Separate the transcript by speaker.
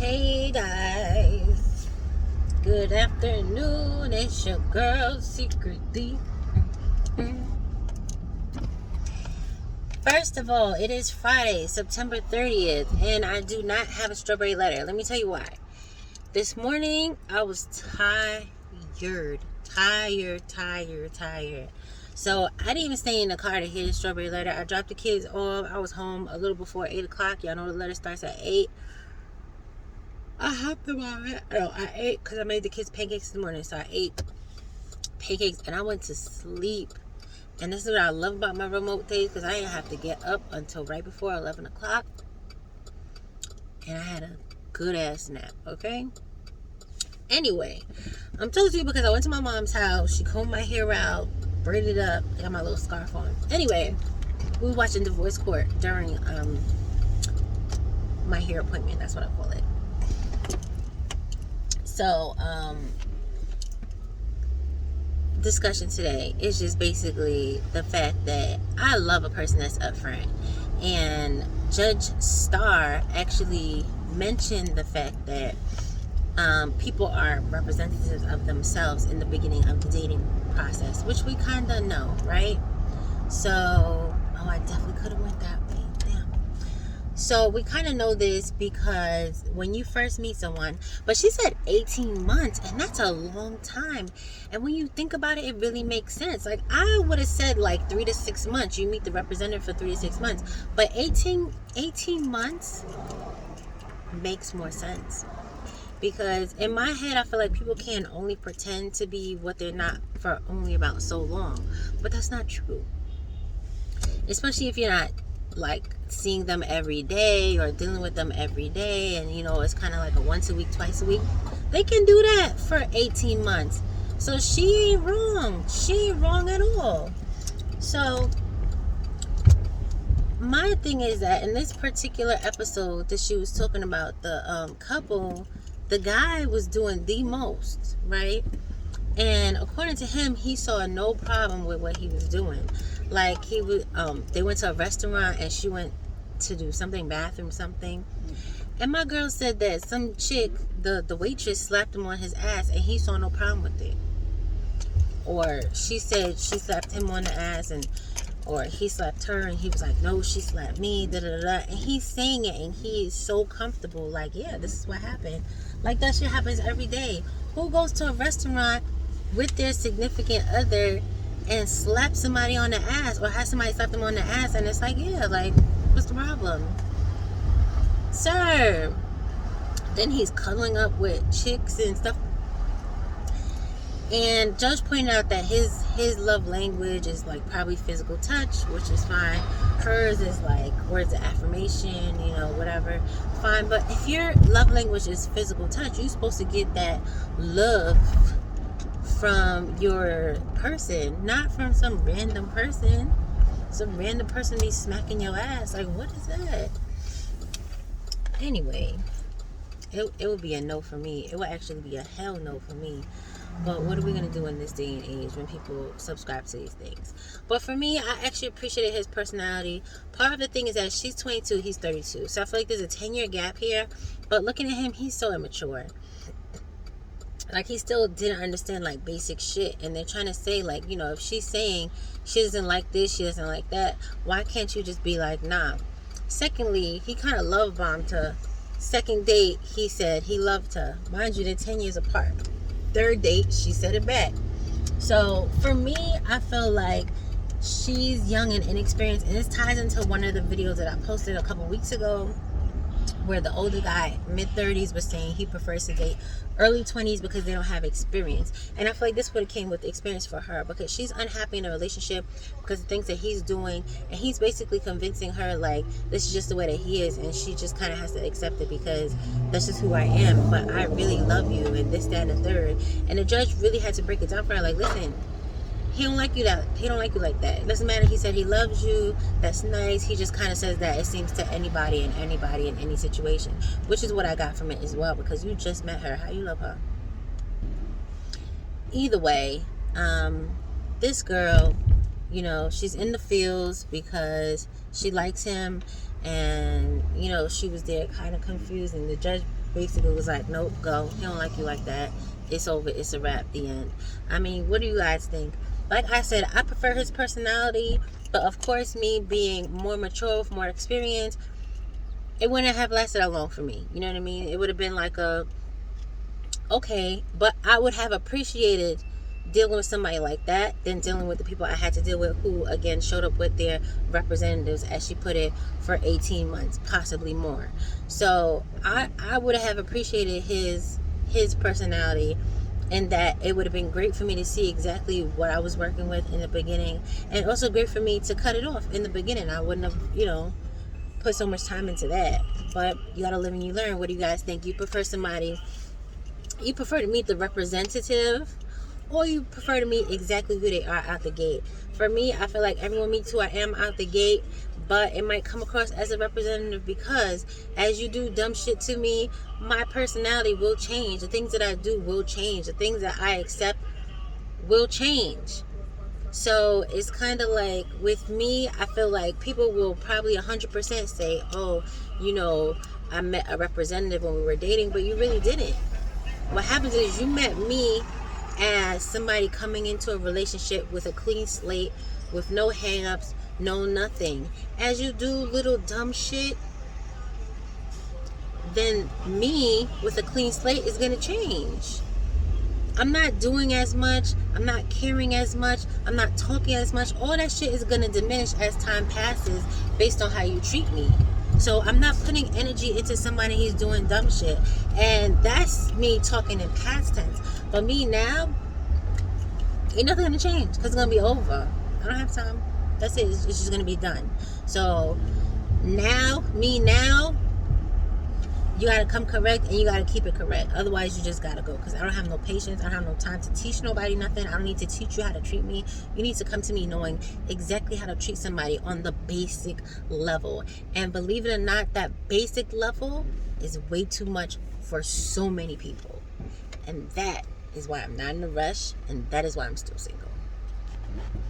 Speaker 1: Hey guys, good afternoon. It's your girl SeekretD. First of all, it is Friday, September 30th, and I do not have a strawberry letter. Let me tell you why. This morning I was tired. So I didn't even stay in the car to hear the strawberry letter. I dropped the kids off. I was home a little before 8 o'clock. Y'all know the letter starts at 8. I hopped about it. No, I ate because I made the kids pancakes in the morning. So I ate pancakes and I went to sleep. And this is what I love about my remote days, because I didn't have to get up until right before 11 o'clock. And I had a good ass nap, okay? Anyway, I'm telling you because I went to my mom's house. She combed my hair out, braided it up, got my little scarf on. Anyway, we were watching Divorce Court during my hair appointment. That's what I call it. So, discussion today is just basically the fact that I love a person that's upfront. And Judge Starr actually mentioned the fact that people are representatives of themselves in the beginning of the dating process, which we kind of know, right? So, I definitely could have went that way. Damn. So we kind of know this because when you first meet someone, but she said 18 months, and that's a long time. And when you think about it, it really makes sense. Like, I would have said like 3 to 6 months. You meet the representative for 3 to 6 months, but 18 months makes more sense. Because in my head, I feel like people can only pretend to be what they're not for only about so long. But that's not true. Especially if you're not like seeing them every day or dealing with them every day, and you know, it's kind of like a once a week, twice a week. They can do that for 18 months. So she ain't wrong. She ain't wrong at all. So my thing is that in this particular episode that she was talking about the couple, the guy was doing the most, right? And according to him, he saw no problem with what he was doing. Like, he was, they went to a restaurant and she went to do something, bathroom something. And my girl said that some chick, the waitress, slapped him on his ass and he saw no problem with it. Or she said she slapped him on the ass, and or he slapped her and he was like, no, she slapped me, da da da. And he's saying it and he is so comfortable, like, yeah, this is what happened. Like, that shit happens every day. Who goes to a restaurant with their significant other and slap somebody on the ass, or have somebody slap them on the ass, and it's like, yeah, like, what's the problem, sir? Then he's cuddling up with chicks and stuff. And Judge pointed out that his love language is like probably physical touch, which is fine. Hers is like words of affirmation, you know, whatever, fine. But if your love language is physical touch, you're supposed to get that love from your person, not from some random person. Some random person be smacking your ass. Like, what is that? Anyway, it would be a no for me. It would actually be a hell no for me. But what are we going to do in this day and age when people subscribe to these things? But for me, I actually appreciated his personality. Part of the thing is that she's 22, he's 32. So I feel like there's a 10-year gap here. But looking at him, he's so immature. Like, he still didn't understand, like, basic shit. And they're trying to say, like, you know, if she's saying she doesn't like this, she doesn't like that, why can't you just be like, nah? Secondly, he kind of love bombed her. Second date, he said he loved her. Mind you, they're 10 years apart. Third date, she said it back. So for me, I feel like she's young and inexperienced, and this ties into one of the videos that I posted a couple weeks ago, where the older guy, mid-30s, was saying he prefers to date early 20s because they don't have experience. And I feel like this would have came with experience for her, because she's unhappy in a relationship because of things that he's doing, and he's basically convincing her like this is just the way that he is, and she just kind of has to accept it because that's just who I am, but I really love you, and this, that, and the third. And the judge really had to break it down for her, like, listen, he don't like you like that. It doesn't matter. He said he loves you. That's nice. He just kind of says that, it seems, to anybody and anybody in any situation, which is what I got from it as well, because you just met her. How you love her? Either way, this girl You know, she's in the fields because she likes him, and you know, she was there kind of confused, and the judge basically was like, nope, go, he don't like you like that, it's over, it's a wrap, the end. I mean, what do you guys think? Like I said, I prefer his personality, but of course, me being more mature with more experience, it wouldn't have lasted that long for me. You know what I mean? It would have been like a, okay, but I would have appreciated dealing with somebody like that than dealing with the people I had to deal with, who again showed up with their representatives, as she put it, for 18 months, possibly more. So I would have appreciated his personality, and that it would have been great for me to see exactly what I was working with in the beginning, and also great for me to cut it off in the beginning. I wouldn't have, you know, put so much time into that. But you gotta live and you learn. What do you guys think? You prefer to meet the representative, or you prefer to meet exactly who they are out the gate? For me, I feel like everyone meets who I am out the gate, but it might come across as a representative, because as you do dumb shit to me, my personality will change. The things that I do will change. The things that I accept will change. So it's kind of like, with me, I feel like people will probably 100% say, oh, you know, I met a representative when we were dating, but you really didn't. What happens is you met me as somebody coming into a relationship with a clean slate, with no hang-ups, no nothing. As you do little dumb shit, then me with a clean slate is going to change. I'm not doing as much, I'm not caring as much, I'm not talking as much. All that shit is going to diminish as time passes based on how you treat me. So I'm not putting energy into somebody who's doing dumb shit. And that's me talking in past tense. But me now, ain't nothing going to change, because it's going to be over. I don't have time. That's it. It's just going to be done. So now, you got to come correct, and you got to keep it correct. Otherwise, you just got to go, because I don't have no patience. I don't have no time to teach nobody nothing. I don't need to teach you how to treat me. You need to come to me knowing exactly how to treat somebody on the basic level. And believe it or not, that basic level is way too much for so many people. And that is why I'm not in a rush, and that is why I'm still single.